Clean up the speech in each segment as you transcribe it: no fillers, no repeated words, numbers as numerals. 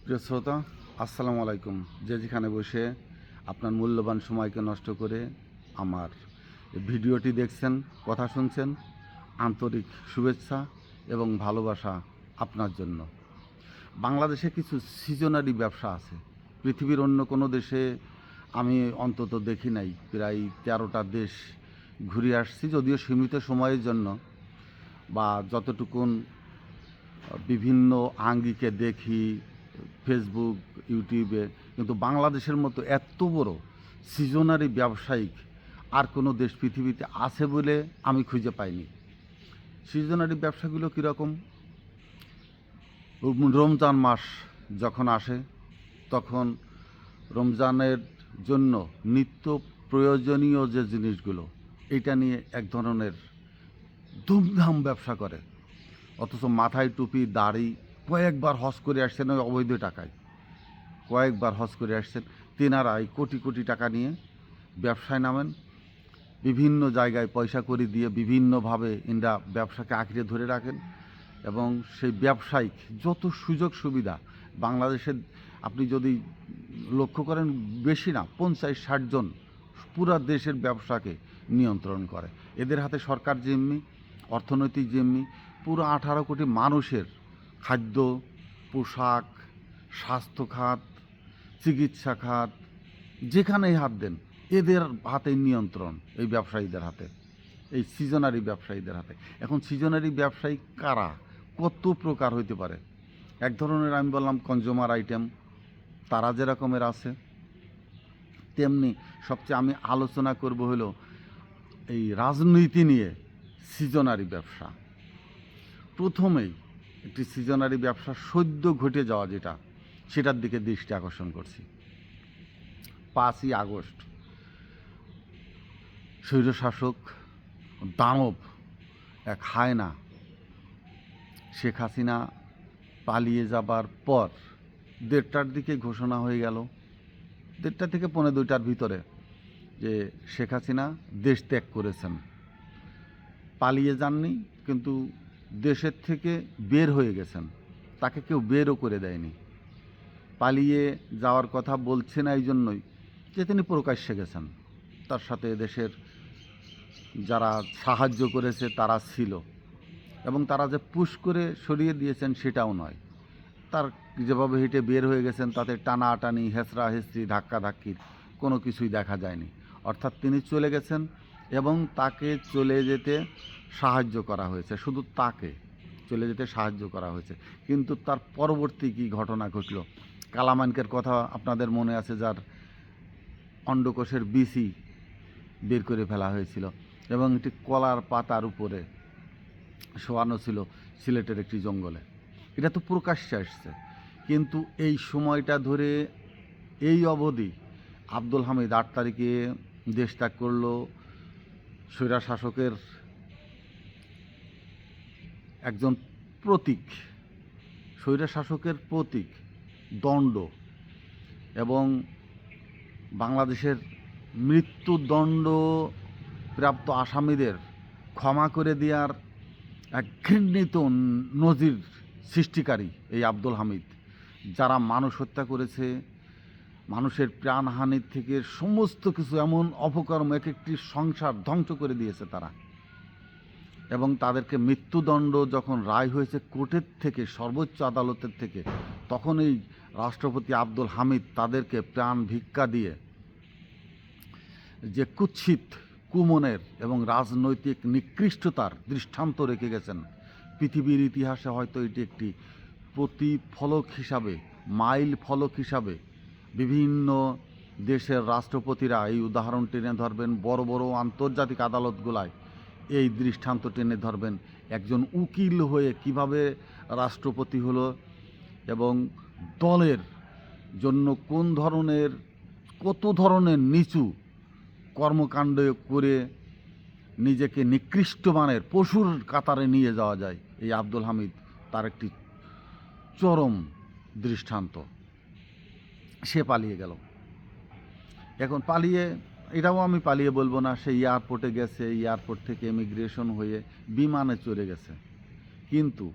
প্রিয় শ্রোতা, আসসালামু আলাইকুম। যে যেখানে বসে আপনার মূল্যবান সময়কে নষ্ট করে আমার ভিডিওটি দেখছেন, কথা শুনছেন, আন্তরিক শুভেচ্ছা এবং ভালোবাসা আপনার জন্য। বাংলাদেশে কিছু সিজনারি ব্যবসা আছে, পৃথিবীর অন্য কোনো দেশে আমি অন্তত দেখি নাই। প্রায় 13টা দেশ ঘুরে আসছি, যদিও সীমিত সময়ের জন্য, বা যতটুকুন বিভিন্ন আঙ্গিকে দেখি ফেসবুক, ইউটিউবে। কিন্তু বাংলাদেশের মতো এত বড় সিজনারি ব্যবসায়িক আর কোনো দেশ পৃথিবীতে আছে বলে আমি খুঁজে পাইনি। সিজনারি ব্যবসাগুলো কীরকম? রমজান মাস যখন আসে তখন রমজানের জন্য নিত্য প্রয়োজনীয় যে জিনিসগুলো, এটা নিয়ে এক ধরনের ধুমধাম ব্যবসা করে। অথচ মাথায় টুপি, দাড়ি, কয়েকবার হজ করে আসছেন ওই অবৈধ টাকায়, কয়েকবার হজ করে আসছেন তেনারাই কোটি কোটি টাকা নিয়ে ব্যবসায় নামেন। বিভিন্ন জায়গায় পয়সা করি দিয়ে বিভিন্নভাবে ইনরা ব্যবসাকে আঁকড়ে ধরে রাখেন এবং সেই ব্যবসায়িক যত সুযোগ সুবিধা বাংলাদেশের আপনি যদি লক্ষ্য করেন, বেশি না, 50-60 জন পুরা দেশের ব্যবসাকে নিয়ন্ত্রণ করে। এদের হাতে সরকার জিম্মি, অর্থনৈতিক জিম্মি, পুরো 18 কোটি মানুষের খাদ্য, পোশাক, স্বাস্থ্য খাত, চিকিৎসা খাত, যেখানেই হাত দেন এদের হাতে নিয়ন্ত্রণ, এই ব্যবসায়ীদের হাতে, এই সিজনারি ব্যবসায়ীদের হাতে। এখন সিজনারি ব্যবসায়ী কারা, কত প্রকার হইতে পারে? এক ধরনের আমি বললাম কনজিউমার আইটেম, তারা যে রকমের আছে, তেমনি সবচেয়ে আমি আলোচনা করব হলো এই রাজনীতি নিয়ে সিজনারি ব্যবসা। প্রথমেই একটি সিজনারি ব্যবসা সদ্য ঘটে যাওয়া যেটা, সেটার দিকে দৃষ্টি আকর্ষণ করছি। 5ই আগস্ট স্বৈরশাসক দানব এক হায়না শেখ হাসিনা পালিয়ে যাবার পর 1:30টার দিকে ঘোষণা হয়ে গেল, 1:30 থেকে 1:45টার ভিতরে, যে শেখ হাসিনা দেশ ত্যাগ করেছেন। পালিয়ে যাননি, কিন্তু দেশের থেকে বের হয়ে গেছেন, তাকে কেউ বেরও করে দেয়নি। পালিয়ে যাওয়ার কথা বলছে না এই জন্যই যে তিনি প্রকাশ্যে গেছেন, তার সাথে দেশের যারা সাহায্য করেছে তারা ছিল, এবং তারা যে পুশ করে সরিয়ে দিয়েছেন সেটাও নয়। তার যেভাবে হেঁটে বের হয়ে গেছেন তাতে টানাটানি, হেঁচড়া হেঁচড়ি, ধাক্কাধাক্কির কোনো কিছুই দেখা যায়নি। অর্থাৎ তিনি চলে গেছেন এবং তাকে চলে যেতে সাহায্য করা হয়েছে, শুধু তাকে চলে যেতে সাহায্য করা হয়েছে। কিন্তু তার পরবর্তী কী ঘটনা ঘটল, কালামানকের কথা আপনাদের মনে আছে, যার অন্ডকোষের বিসি বের করে ফেলা হয়েছিল এবং একটি কলার পাতার উপরে শোয়ানো ছিল সিলেটের একটি জঙ্গলে। এটা তো প্রকাশ্যে আসছে, কিন্তু এই সময়টা ধরে এই অবধি আব্দুল হামিদ 8 তারিখে দেশ ত্যাগ করল। স্বৈরা শাসকের একজন প্রতীক, স্বৈরা শাসকের প্রতীক, দণ্ড, এবং বাংলাদেশের মৃত্যুদণ্ড প্রাপ্ত আসামিদের ক্ষমা করে দেওয়ার এক ঘৃণিত নজির সৃষ্টিকারী এই আব্দুল হামিদ। যারা মানুষ হত্যা করেছে, মানুষের প্রাণহানির থেকে সমস্ত কিছু, এমন অপকর্ম, এক একটি সংসার ধ্বংস করে দিয়েছে তারা, এবং তাদেরকে মৃত্যুদণ্ড যখন রায় হয়েছে কোর্টের থেকে, সর্বোচ্চ আদালতের থেকে, তখন এই রাষ্ট্রপতি আব্দুল হামিদ তাদেরকে প্রাণ ভিক্ষা দিয়ে যে কুৎসিত, কুমনের এবং রাজনৈতিক নিকৃষ্টতার দৃষ্টান্ত রেখে গেছেন, পৃথিবীর ইতিহাসে হয়তো এটি একটি প্রতিফলক হিসাবে, মাইল ফলক হিসাবে বিভিন্ন দেশের রাষ্ট্রপতিরা এই উদাহরণ টেনে ধরবেন। বড় বড় আন্তর্জাতিক আদালতগুলায় এই দৃষ্টান্ত টেনে ধরবেন। একজন উকিল হয়ে কিভাবে রাষ্ট্রপতি হলো এবং দলের জন্য কোন ধরনের, কত ধরনের নিচু কর্মকাণ্ড করে নিজেকে নিকৃষ্ট মানের পশুর কাতারে নিয়ে যাওয়া যায়, এই আব্দুল হামিদ তার একটি চরম দৃষ্টান্ত। সে পালিয়ে গেল। এখন পালিয়ে, এটাও আমি পালিয়ে বলবো না, সে এয়ারপোর্টে গেছে, এয়ারপোর্ট থেকে ইমিগ্রেশন হয়ে বিমানে চড়ে গেছে। কিন্তু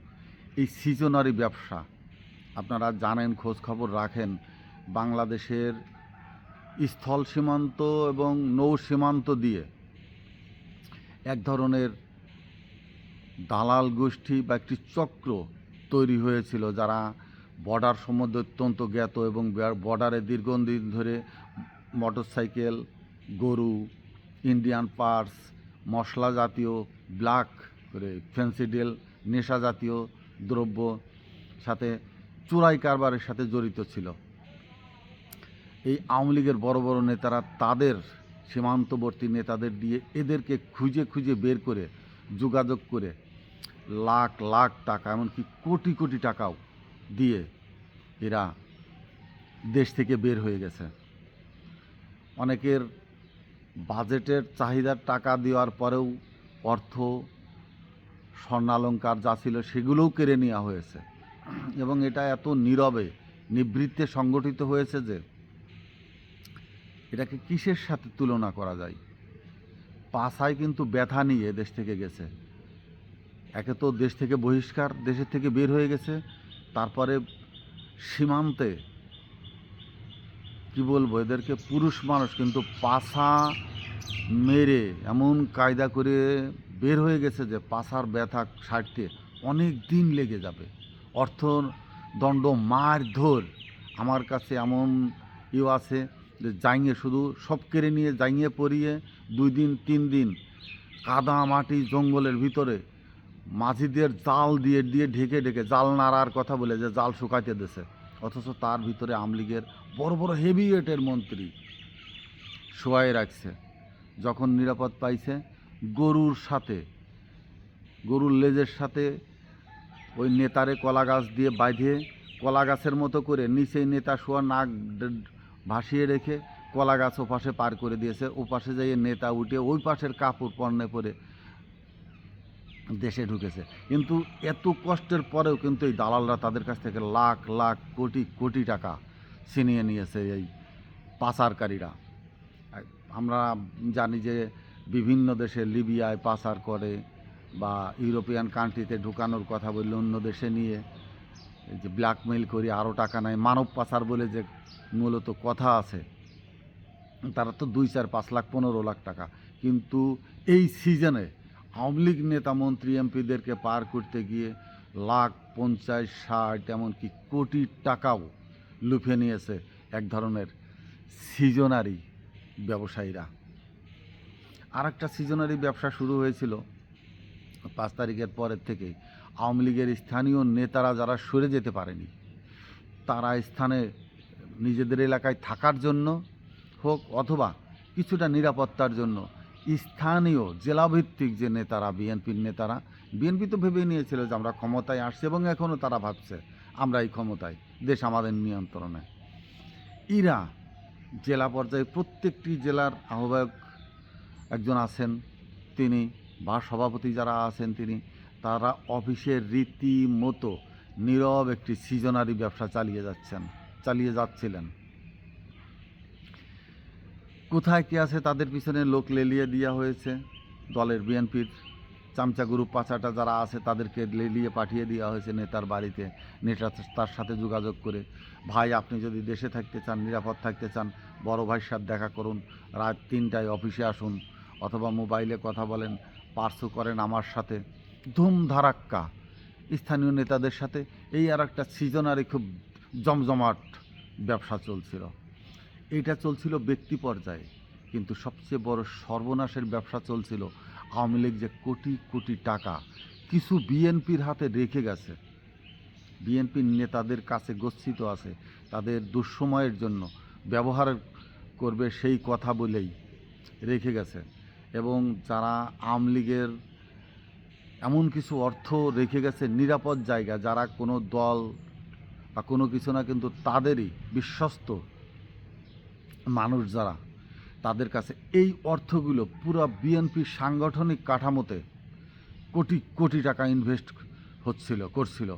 এই সিজনারি ব্যবসা আপনারা জানেন, খোঁজ খবর রাখেন, বাংলাদেশের স্থল সীমান্ত এবং নৌ সীমান্ত দিয়ে এক ধরনের দালাল গোষ্ঠী বা একটি চক্র তৈরি হয়েছিল, যারা বর্ডার সম্বন্ধে অত্যন্ত জ্ঞাত এবং বর্ডারে দীর্ঘদিন ধরে মোটরসাইকেল, গরু, ইন্ডিয়ান পার্স, মশলা জাতীয়, ব্ল্যাক করে ফেন্সিডিল, নেশা জাতীয় দ্রব্য সাথে চোরাই কারবারের সাথে জড়িত ছিল। এই আওয়ামী লীগের বড় বড় নেতারা তাদের সীমান্তবর্তী নেতাদের দিয়ে এদেরকে খুঁজে খুঁজে বের করে যোগাযোগ করে লাখ লাখ টাকা, এমনকি কোটি কোটি টাকাও দিয়ে এরা দেশ থেকে বের হয়ে গেছে। অনেকের বাজেটের চাহিদার টাকা দেওয়ার পরেও অর্থ, স্বর্ণালঙ্কার যা ছিল সেগুলোও কেড়ে নেওয়া হয়েছে এবং এটা এত নীরবে নিভৃতে সংগঠিত হয়েছে যে এটাকে কিসের সাথে তুলনা করা যায়। পাছায় কিন্তু ব্যথা নিয়ে দেশ থেকে গেছে। একে তো দেশ থেকে বহিষ্কার, দেশের থেকে বের হয়ে গেছে, তারপরে সীমান্তে কি বলবো, এদেরকে পুরুষ মানুষ কিন্তু পাছা মেরে এমন কায়দা করে বের হয়ে গেছে যে পাছার ব্যথা সারতে অনেক দিন লেগে যাবে। অর্থদণ্ড, মারধর, আমার কাছে এমন আছে যে জাইয়ে শুধু সব কেড়ে নিয়ে জাইয়ে পরিয়ে 2 দিন 3 দিন কাদা মাটি জঙ্গলের ভিতরে মাঝিদের জাল দিয়ে দিয়ে ঢেকে ঢেকে, জাল নাড়ার কথা বলে যে জাল শুকাইতে দিয়েছে, অথচ তার ভিতরে আওয়ামী লীগের বড় বড় হেভিওয়েটের মন্ত্রী শোয়াই রাখছে। যখন নিরাপদ পাইছে, গরুর সাথে, গরুর লেজের সাথে ওই নেতারে কলা গাছ দিয়ে বাঁধে কলা গাছের মতো করে নিচেই নেতা শোয়া, নাক ভাসিয়ে রেখে কলা গাছ ওপাশে পার করে দিয়েছে। ওপাশে যাইয়ে নেতা উঠে ওই পাশের কাপড় পরনে পরে দেশে ঢুকেছে। কিন্তু এত কষ্টের পরেও কিন্তু এই দালালরা তাদের কাছ থেকে লাখ লাখ কোটি কোটি টাকা ছিনিয়ে নিয়েছে এই পাচারকারীরা। আমরা জানি যে বিভিন্ন দেশে লিবিয়ায় পাচার করে বা ইউরোপিয়ান কান্ট্রিতে ঢুকানোর কথা বললে অন্য দেশে নিয়ে এই যে ব্ল্যাকমেইল করি, আরও টাকা নেয়, মানব পাচার বলে যে মূলত কথা আছে, তারা তো 2, 4, 5 লাখ 15 লাখ টাকা। কিন্তু এই সিজনে আওয়ামী লীগ নেতা, মন্ত্রী, এমপিদেরকে পার করতে গিয়ে লাখ 50, 60, এমনকি কোটি টাকাও লুফে নিয়েছে এক ধরনের সিজনারি ব্যবসায়ীরা। আর একটা সিজনারি ব্যবসা শুরু হয়েছিল 5 তারিখের পরের থেকে। আওয়ামী লীগের স্থানীয় নেতারা যারা সরে যেতে পারেনি, তারা স্থানে নিজেদের এলাকায় থাকার জন্য হোক অথবা কিছুটা নিরাপত্তার জন্য স্থানীয় জেলাভিত্তিক যে নেতারা, বিএনপির নেতারা, বিএনপি তো ভেবে নিয়েছিল যে আমরা ক্ষমতায় আসছি এবং এখনও তারা ভাবছে আমরা এই ক্ষমতায়, দেশ আমাদের নিয়ন্ত্রণে। এরা জেলা পর্যায়ে প্রত্যেকটি জেলার আহ্বায়ক একজন আছেন তিনি, বা সভাপতি যারা আছেন তিনি, তারা অফিসের রীতিমতো নীরব একটি সিজনারি ব্যবসা চালিয়ে যাচ্ছিলেন। কোথায় কে আছে তাদের পিছনে লোক লেলিয়ে দেওয়া হয়েছে। দলের বিএনপির চামচা গ্রুপ 5-6টা যারা আছে তাদেরকে লেলিয়ে পাঠিয়ে দেওয়া হয়েছে নেতার বাড়িতে। নেতা তার সাথে যোগাযোগ করে, ভাই আপনি যদি দেশে থাকতে চান, নিরাপদ থাকতে চান, বড় ভাইয়ের সাথে দেখা করুন, রাত 3টায় অফিসে আসুন, অথবা মোবাইলে কথা বলেন, পার্সও করেন আমার সাথে। ধুমধারাক্কা স্থানীয় নেতাদের সাথে এই আর একটা সিজনারি খুব জমজমাট ব্যবসা চলছিল। এটা চলছিল ব্যক্তি পর্যায়ে, কিন্তু সবচেয়ে বড় সর্বনাশের ব্যবসা চলছিল আওয়ামী লীগ যে কোটি কোটি টাকা কিছু বিএনপির হাতে রেখে গেছে, বিএনপির নেতাদের কাছে গচ্ছিত আছে, তাদের দুঃসময়ের জন্য ব্যবহার করবে সেই কথা বলেই রেখে গেছে। এবং যারা আওয়ামী লীগের এমন কিছু অর্থ রেখে গেছে নিরাপদ জায়গা, যারা কোনো দল বা কোনো কিছু না, কিন্তু তাদেরই বিশ্বস্ত মানুষ যারা, তাদের কাছে এই অর্থগুলো পুরো বিএনপির সাংগঠনিক কাঠামোতে কোটি কোটি টাকা ইনভেস্ট করছিল,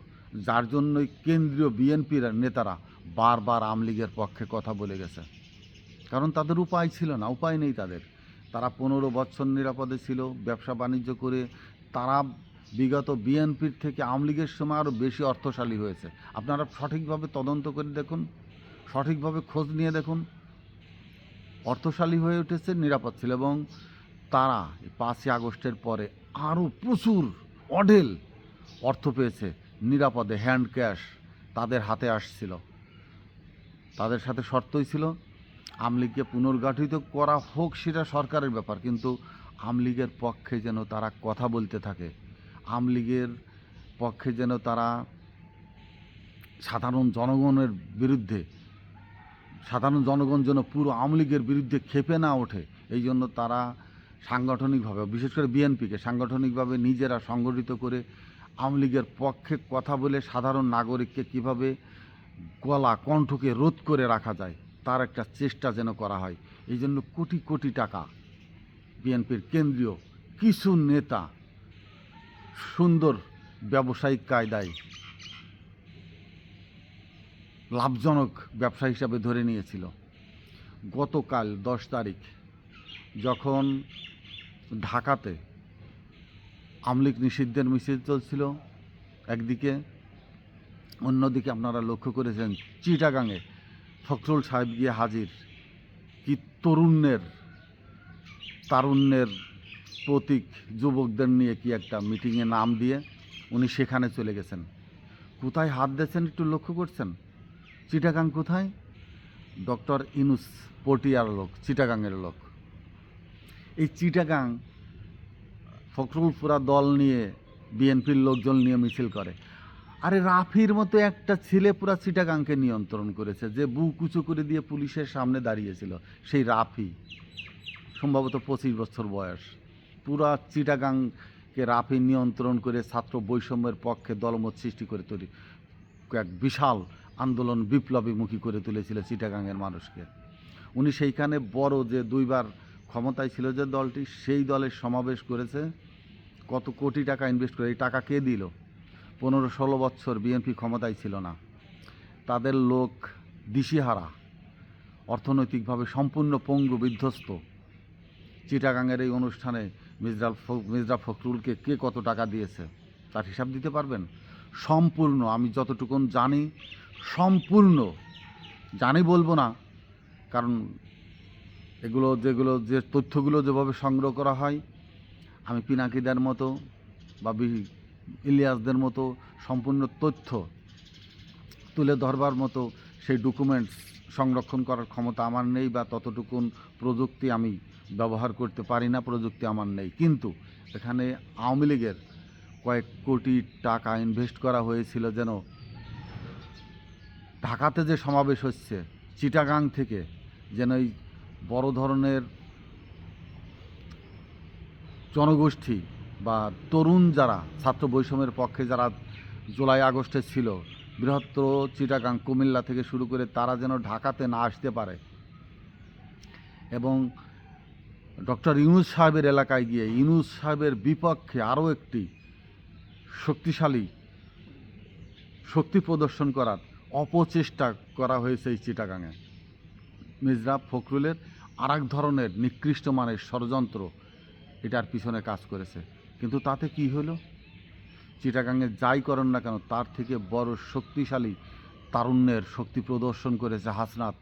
যার জন্যই কেন্দ্রীয় বিএনপির নেতারা বারবার আওয়ামী লীগের পক্ষে কথা বলে গেছে। কারণ তাদের উপায় ছিল না, উপায় নেই তাদের। তারা 15 বছর নিরাপদে ছিল, ব্যবসা বাণিজ্য করে তারা বিগত বিএনপির থেকে আওয়ামী লীগের সময় আরও বেশি অর্থশালী হয়েছে। আপনারা সঠিকভাবে তদন্ত করে দেখুন, সঠিকভাবে খোঁজ নিয়ে দেখুন। অর্থশালী হয়ে উঠেছে, নিরাপদ ছিল, এবং তারা 5ই আগস্টের পরে আরও প্রচুর অঢেল অর্থ পেয়েছে, নিরাপদে হ্যান্ড ক্যাশ তাদের হাতে আসছিল। তাদের সাথে শর্তই ছিল আওয়ামী লীগকে পুনর্গঠিত করা হোক, সেটা সরকারের ব্যাপার, কিন্তু আওয়ামী লীগের পক্ষে যেন তারা কথা বলতে থাকে, আওয়ামী লীগের পক্ষে যেন তারা সাধারণ জনগণের বিরুদ্ধে, সাধারণ জনগণ যেন পুরো আওয়ামী লীগের বিরুদ্ধে ক্ষেপে না ওঠে। এই জন্য তারা সাংগঠনিকভাবে, বিশেষ করে বিএনপিকে সাংগঠনিকভাবে নিজেরা সংগঠিত করে আওয়ামী লীগের পক্ষে কথা বলে সাধারণ নাগরিককে কীভাবে গলা কণ্ঠকে রোধ করে রাখা যায় তার একটা চেষ্টা যেন করা হয়। এই জন্য কোটি কোটি টাকা বিএনপির কেন্দ্রীয় কিছু নেতা সুন্দর ব্যবসায়িক কায়দায় লাভজনক ব্যবসা হিসাবে ধরে নিয়েছিল। গতকাল 10 তারিখ যখন ঢাকাতে আওয়ামী লীগ নিষিদ্ধের মিছিল চলছিল একদিকে, অন্যদিকে আপনারা লক্ষ্য করেছেন চিটাগাংয়ে ফখরুল সাহেব গিয়ে হাজির, কি তারুণ্যের প্রতীক যুবকদের নিয়ে কি একটা মিটিংয়ে নাম দিয়ে উনি সেখানে চলে গেছেন। কোথায় হাত দিয়েছেন একটু লক্ষ্য করছেন? চিটাগাং কোথায়? ডক্টর ইউনূস পটিয়ার লোক, চিটাগাংয়ের লোক। এই চিটাগাং ফখরুল পুরা দল নিয়ে, বিএনপির লোকজন নিয়ে মিছিল করে। আরে রাফির মতো একটা ছেলে পুরা চিটাগাংকে নিয়ন্ত্রণ করেছে, যে বুক উঁচু করে দিয়ে পুলিশের সামনে দাঁড়িয়েছিল, সেই রাফি, সম্ভবত 25 বছর বয়স। পুরা চিটাগাংকে রাফি নিয়ন্ত্রণ করে ছাত্র বৈষম্যের পক্ষে দলমত সৃষ্টি করে তৈরি এক বিশাল আন্দোলন বিপ্লবীমুখী করে তুলেছিল চিটাগাংয়ের মানুষকে। উনি সেইখানে বড় যে 2বার ক্ষমতায় ছিল যে দলটি, সেই দলের সমাবেশ করেছে, কত কোটি টাকা ইনভেস্ট করে। এই টাকা কে দিল? 15-16 বছর বিএনপি ক্ষমতায় ছিল না, তাদের লোক দিশেহারা, অর্থনৈতিকভাবে সম্পূর্ণ পঙ্গু, বিধ্বস্ত। চিটাগাংয়ের এই অনুষ্ঠানে মির্জা ফখরুলকে কে কত টাকা দিয়েছে তার হিসাব দিতে পারবেন? সম্পূর্ণ, আমি যতটুকুন জানি, সম্পূর্ণ জানি বলবো না, কারণ যে তথ্যগুলো যেভাবে সংগ্রহ করা হয়, আমি পিনাকিদের মতো বা ইলিয়াসদের মতো সম্পূর্ণ তথ্য তুলে ধরবার মতো সেই ডকুমেন্টস সংরক্ষণ করার ক্ষমতা আমার নেই, বা ততটুকুন প্রযুক্তি আমি ব্যবহার করতে পারি না, প্রযুক্তি আমার নেই। কিন্তু এখানে আওয়ামী লীগের কয়েক কোটি টাকা ইনভেস্ট করা হয়েছিল যেন ঢাকাতে যে সমাবেশ হচ্ছে, চিটাগাং থেকে যেন এই বড় ধরনের জনগোষ্ঠী বা তরুণ যারা ছাত্র বৈষম্যের পক্ষে যারা জুলাই আগস্টে ছিল, বৃহত্তর চিটাগাং, কুমিল্লা থেকে শুরু করে, তারা যেন ঢাকাতে না আসতে পারে, এবং ডক্টর ইউনূস সাহেবের এলাকায় গিয়ে ইউনূস সাহেবের বিপক্ষে আরও একটি শক্তিশালী শক্তি প্রদর্শন করার অপচেষ্টা করা হয়েছে এই চিটাগাংয়ে। মির্জা ফখরুলের আর এক ধরনের নিকৃষ্ট মানের ষড়যন্ত্র এটার পিছনে কাজ করেছে। কিন্তু তাতে কি হলো? চিটাগাংয়ে যাই করেন না কেন, তার থেকে বড় শক্তিশালী তারুণ্যের শক্তি প্রদর্শন করেছে হাসনাত,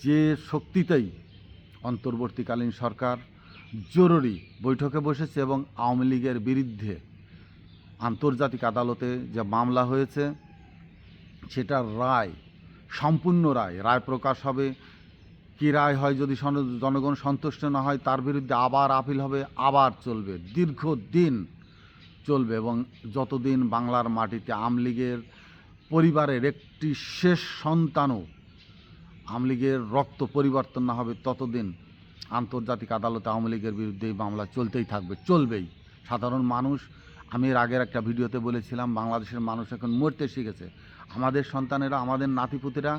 যে শক্তিতেই অন্তর্বর্তীকালীন সরকার জরুরি বৈঠকে বসেছে এবং আওয়ামী লীগের বিরুদ্ধে আন্তর্জাতিক আদালতে যে মামলা হয়েছে, সেটার রায়, সম্পূর্ণ রায় প্রকাশ হবে। কী রায় হয়, যদি জনগণ সন্তুষ্ট না হয়, তার বিরুদ্ধে আবার আপিল হবে, আবার চলবে, দীর্ঘদিন চলবে। এবং যতদিন বাংলার মাটিতে আওয়ামী লীগের পরিবারের একটি শেষ সন্তানও আওয়ামী লীগের রক্ত পরিবর্তন না হবে, ততদিন আন্তর্জাতিক আদালতে আওয়ামী লীগের বিরুদ্ধে এই মামলা চলতেই থাকবে, চলবেই। সাধারণ মানুষ, আমি এর আগের একটা ভিডিওতে বলেছিলাম, বাংলাদেশের মানুষ এখন মরতে শিখেছে। আমাদের সন্তানেরা, আমাদের নাতিপুতিরা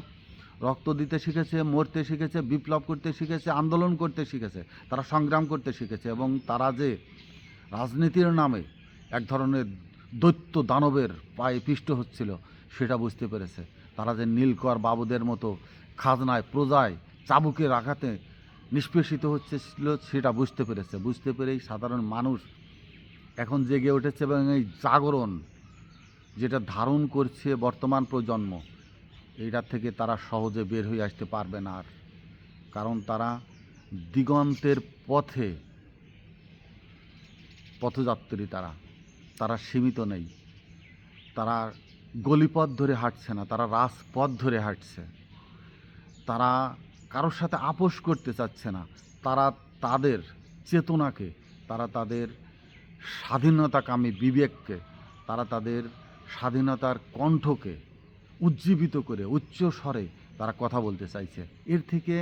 রক্ত দিতে শিখেছে, মরতে শিখেছে, বিপ্লব করতে শিখেছে, আন্দোলন করতে শিখেছে, তারা সংগ্রাম করতে শিখেছে, এবং তারা যে রাজনীতির নামে এক ধরনের দৈত্য দানবের পায়ে পিষ্ট হচ্ছিল সেটা বুঝতে পেরেছে। তারা যে নীলকর বাবুদের মতো খাজনায়, প্রজায়, চাবুকের আঘাতে নিষ্পেষিত হচ্ছিল সেটা বুঝতে পেরেছে। বুঝতে পেরেই সাধারণ মানুষ এখন জেগে উঠেছে এবং এই জাগরণ যেটা ধারণ করছে বর্তমান প্রজন্ম, এইটার থেকে তারা সহজে বের হয়ে আসতে পারবে না আর। কারণ তারা দিগন্তের পথযাত্রী, তারা সীমিত নেই। তারা গলিপথ ধরে হাঁটছে না, তারা রাজপথ ধরে হাঁটছে। তারা কারোর সাথে আপোষ করতে চাচ্ছে না। তারা তাদের চেতনাকে, তারা তাদের স্বাধীনতাকামী বিবেককে, তারা তাদের স্বাধীনতার কণ্ঠকে উজ্জীবিত করে উচ্চ স্বরে তারা কথা বলতে চাইছে। এর থেকে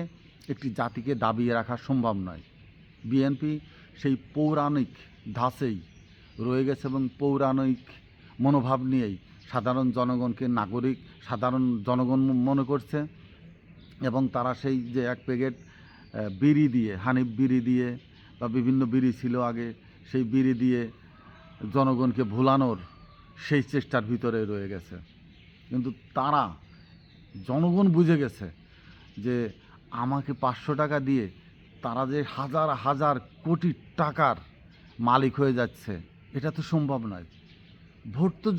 একটি জাতিকে দাবিয়ে রাখা সম্ভব নয়। বিএনপি সেই পৌরাণিক ধাঁচেই রয়ে গেছে এবং পৌরাণিক মনোভাব নিয়েই সাধারণ জনগণকে নাগরিক, সাধারণ জনগণ মনে করছে। এবং তারা সেই যে এক প্যাকেট বিড়ি দিয়ে, হানিফ বিড়ি দিয়ে বা বিভিন্ন বিড়ি ছিল আগে, সেই বিড়ি দিয়ে জনগণকে ভুলানোর সেই চেষ্টার ভিতরে রয়ে গেছে। কিন্তু তারা, জনগণ বুঝে গেছে যে আমাকে 500 টাকা দিয়ে তারা যে হাজার হাজার কোটি টাকার মালিক হয়ে যাচ্ছে, এটা তো সম্ভব নয়। ভোট তো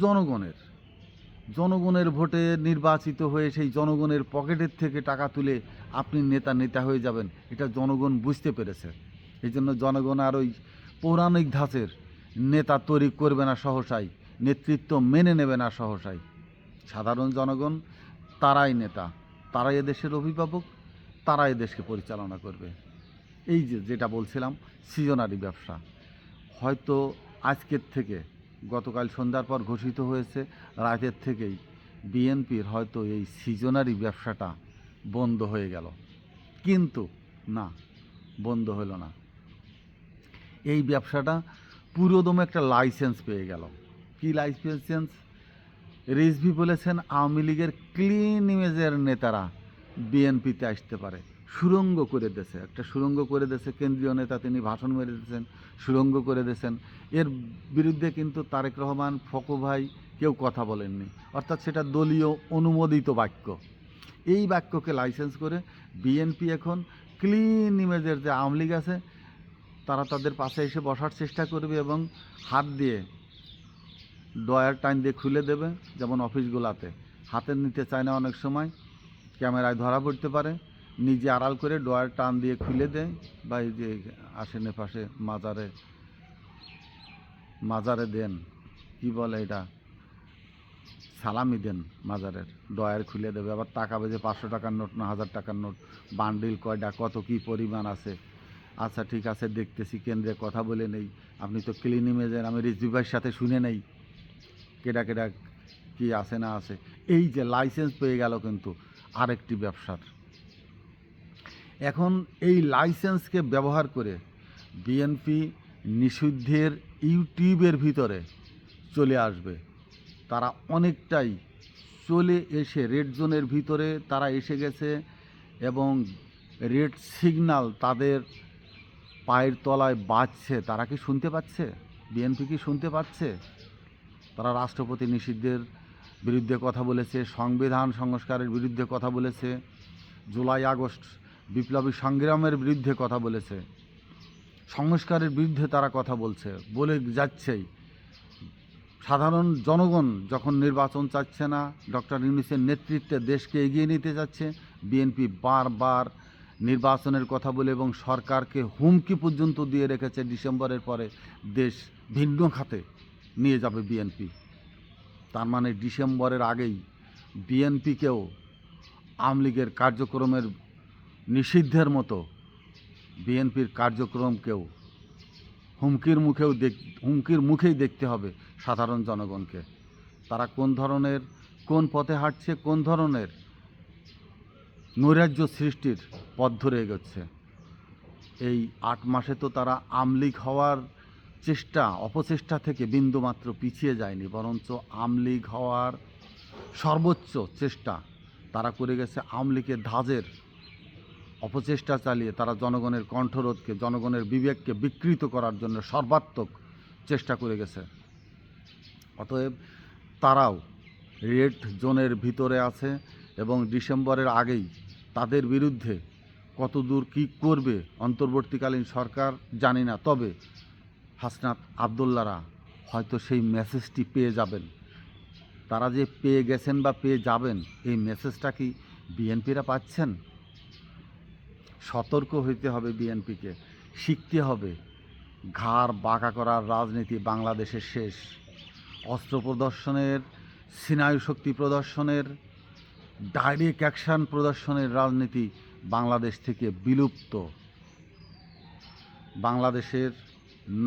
জনগণের ভোটে নির্বাচিত হয়ে সেই জনগণের পকেটের থেকে টাকা তুলে আপনি নেতা হয়ে যাবেন, এটা জনগণ বুঝতে পেরেছে। এই জন্য জনগণ আর ওই পৌরাণিক ধাঁচের নেতা তৈরি করবে না সহসাই, নেতৃত্ব মেনে নেবে না সহসাই। সাধারণ জনগণ তারাই নেতা, তারাই এদেশের অভিভাবক, তারাই দেশকে পরিচালনা করবে। এই যেটা বলছিলাম, সিজনারি ব্যবসা হয়তো আজকের থেকে, গতকাল সন্ধ্যার পর ঘোষিত হয়েছে, রাতের থেকেই বিএনপির হয়তো এই সিজনারি ব্যবসাটা বন্ধ হয়ে গেল। কিন্তু না, বন্ধ হলো না। এই ব্যবসাটা পুরোদমে একটা লাইসেন্স পেয়ে গেল। কি লাইসেন্স? রিজভী বলেছেন আওয়ামী লীগের ক্লিন ইমেজের নেতারা বিএনপিতে আসতে পারে। সুড়ঙ্গ করে দিয়েছে, একটা সুড়ঙ্গ করে দিয়েছে কেন্দ্রীয় নেতা, তিনি ভাষণ মেরে দিয়েছেন, সুড়ঙ্গ করে দিয়েছেন। এর বিরুদ্ধে কিন্তু তারেক রহমান, ফকো ভাই কেউ কথা বলেননি, অর্থাৎ সেটা দলীয় অনুমোদিত বাক্য। এই বাক্যকে লাইসেন্স করে বিএনপি এখন ক্লিন ইমেজের যে আওয়ামী লীগ আছে, তারা তাদের পাশে এসে বসার চেষ্টা করবে এবং হাত দিয়ে ডয়ার টাইম দিয়ে খুলে দেবে। যেমন অফিসগুলোতে হাতে নিতে চায় না, অনেক সময় ক্যামেরায় ধরা পড়তে পারে, নিজে আড়াল করে ডয়ার টান দিয়ে খুলে দেয়। বা এই যে আশেনে পাশে মাজারে দেন, কি বলে এটা, সালামি দেন, মাজারের ডয়ার খুলে দেবে। আবার তাকাবে যে 500 টাকার নোট না 1000 টাকার নোট, বান্ডিল কয়টা, কত কি পরিমাণ আছে। আচ্ছা ঠিক আছে, দেখতেছি, কেন্দ্রে কথা বলে নেই, আপনি তো ক্লিন ইমেজের, আমি রিজভির সাথে শুনে নেই কেডা কি আছে না আছে। এই যে লাইসেন্স পেয়ে গেল কিন্তু আরেকটি ব্যবসার। এখন এই লাইসেন্সকে ব্যবহার করে বিএনপি নিষিদ্ধের ইউটিউবের ভিতরে চলে আসবে। তারা অনেকটাই চলে এসে রেড জোনের ভিতরে তারা এসে গেছে এবং রেড সিগন্যাল তাদের পায়ের তলায় বাজছে। তারা কি শুনতে পাচ্ছে? বিএনপি কি শুনতে পাচ্ছে? তারা রাষ্ট্রপতি নিষিদ্ধের বিরুদ্ধে কথা বলেছে, সংবিধান সংস্কারের বিরুদ্ধে কথা বলেছে, জুলাই আগস্ট বিপ্লবী সংগ্রামের বিরুদ্ধে কথা বলেছে, সংস্কারের বিরুদ্ধে তারা কথা বলে যাচ্ছেই। সাধারণ জনগণ যখন নির্বাচন চাচ্ছে না, ডক্টর ইউনূসের নেতৃত্বে দেশকে এগিয়ে নিতে যাচ্ছে, বিএনপি বারবার নির্বাচনের কথা বলে এবং সরকারকে হুমকি পর্যন্ত দিয়ে রেখেছে ডিসেম্বরের পরে দেশ ভিন্ন খাতে নিয়ে যাবে বিএনপি। তার মানে ডিসেম্বরের আগেই বিএনপিকেও আওয়ামী লীগের কার্যক্রমের নিষিদ্ধের মতো বিএনপির কার্যক্রমকেও হুমকির মুখেই দেখতে হবে সাধারণ জনগণকে। তারা কোন পথে হাঁটছে, কোন ধরনের নৈরাজ্য সৃষ্টির পথ ধরে এগোচ্ছে। এই 8 মাসে তো তারা আওয়ামী লীগ হওয়ার অপচেষ্টা থেকে বিন্দুমাত্র পিছিয়ে যায়নি, বরঞ্চ আওয়ামী লীগ হওয়ার সর্বোচ্চ চেষ্টা তারা করে গেছে। আওয়ামী লীগের ধাঁচের অপচেষ্টা চালিয়ে তারা জনগণের কণ্ঠরোধকে, জনগণের বিবেককে বিকৃত করার জন্য সর্বাত্মক চেষ্টা করে গেছে। অতএব তারাও রেড জোনের ভিতরে আছে এবং ডিসেম্বরের আগেই তাদের বিরুদ্ধে কতদূর কী করবে অন্তর্বর্তীকালীন সরকার জানি না। তবে হাসনাত আবদুল্লারা হয়তো সেই মেসেজটি পেয়ে যাবেন। তারা যে পেয়ে গেছেন বা পেয়ে যাবেন, এই মেসেজটা কি বিএনপিরা পাচ্ছেন? সতর্ক হইতে হবে বিএনপিকে, শিখতে হবে ঘাড় বাঁকা করার রাজনীতি বাংলাদেশের শেষ। অস্ত্র প্রদর্শনের, স্নায়ু শক্তি প্রদর্শনের, ডাইরেক্ট অ্যাকশন প্রদর্শনের রাজনীতি বাংলাদেশ থেকে বিলুপ্ত। বাংলাদেশের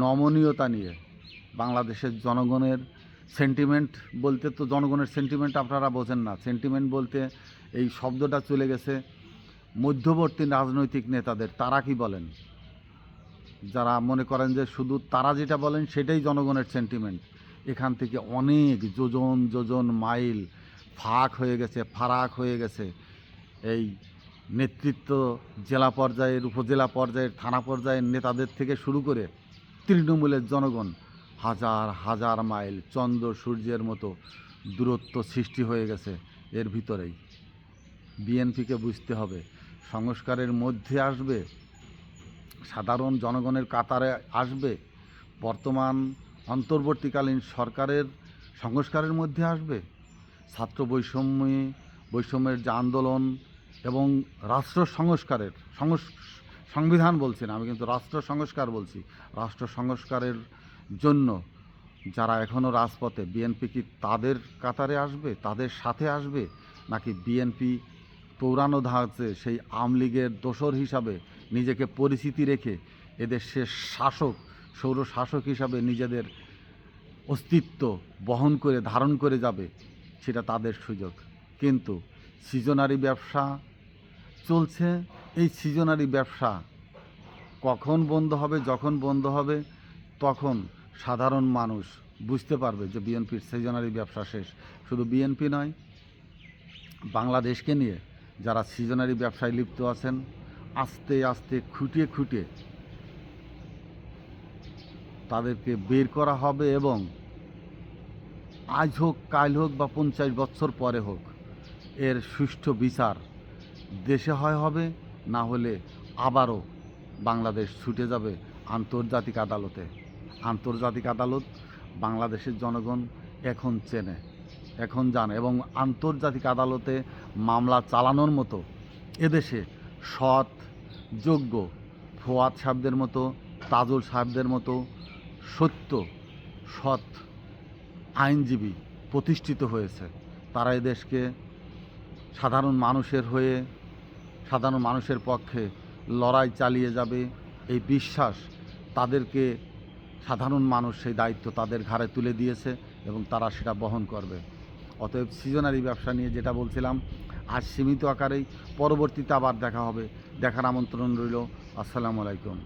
নমনীয়তা নিয়ে, বাংলাদেশের জনগণের সেন্টিমেন্ট বলতে, তো জনগণের সেন্টিমেন্ট আপনারা বোঝেন না। সেন্টিমেন্ট বলতে এই শব্দটা চলে গেছে মধ্যবর্তী রাজনৈতিক নেতাদের। তারা কি বলেন? যারা মনে করেন যে শুধু তারা যেটা বলেন সেটাই জনগণের সেন্টিমেন্ট, এখান থেকে অনেক যোজন যোজন মাইল ফারাক হয়ে গেছে এই নেতৃত্ব জেলা পর্যায়ের, উপজেলা পর্যায়ের, থানা পর্যায়ের নেতাদের থেকে শুরু করে তৃণমূলের জনগণ হাজার হাজার মাইল চন্দ্র সূর্যের মতো দূরত্ব সৃষ্টি হয়ে গেছে এর ভিতরেই। বিএনপিকে বুঝতে হবে সংস্কারের মধ্যে আসবে, সাধারণ জনগণের কাতারে আসবে, বর্তমান অন্তর্বর্তীকালীন সরকারের সংস্কারের মধ্যে আসবে, ছাত্র বৈষম্যের যে আন্দোলন এবং রাষ্ট্র সংস্কারের সংবিধান বলছি না আমি, কিন্তু রাষ্ট্র সংস্কার বলছি। রাষ্ট্র সংস্কারের জন্য যারা এখনও রাজপথে, বিএনপি কি তাদের কাতারে আসবে, তাদের সাথে আসবে, নাকি বিএনপি পুরানো ধাঁচে সেই আওয়ামী লীগের দোসর হিসাবে নিজেকে পরিচিতি রেখে এদেশের সৌর শাসক হিসাবে নিজেদের অস্তিত্ব বহন করে ধারণ করে যাবে? সেটা তাদের সুযোগ। কিন্তু সিজনারি ব্যবসা চলছে, এই সিজনারি ব্যবসা কখন বন্ধ হবে? যখন বন্ধ হবে তখন সাধারণ মানুষ বুঝতে পারবে যে বিএনপির সিজনারি ব্যবসা শেষ। শুধু বিএনপি নয়, বাংলাদেশকে নিয়ে যারা সিজনারি ব্যবসায় লিপ্ত আছেন, আস্তে আস্তে খুঁটিয়ে তাদেরকে বের করা হবে, এবং আজ হোক, কাল হোক বা 50 বছর পরে হোক, এর সুষ্ঠু বিচার দেশে হবে, না হলে আবারও বাংলাদেশ ছুটে যাবে আন্তর্জাতিক আদালতে। আন্তর্জাতিক আদালত বাংলাদেশের জনগণ এখন চেনে, এখন জানে, এবং আন্তর্জাতিক আদালতে মামলা চালানোর মতো এদেশে সৎ, যোগ্য ফোয়াদ সাহেবদের মতো, তাজুল সাহেবদের মতো সত্য, সৎ আইনজীবী প্রতিষ্ঠিত হয়েছে। তারা এদেশকে সাধারণ মানুষের হয়ে, সাধারণ মানুষের পক্ষে লড়াই চালিয়ে যাবে, এই বিশ্বাস তাদেরকে, সাধারণ মানুষ সেই দায়িত্ব তাদের ঘাড়ে তুলে দিয়েছে এবং তারা সেটা বহন করবে। অতএব সিজনারি ব্যবসা নিয়ে যেটা বলছিলাম আজ সীমিত আকারেই, পরবর্তীতে আবার দেখা হবে। দেখার আমন্ত্রণ রইল। আসসালামু আলাইকুম।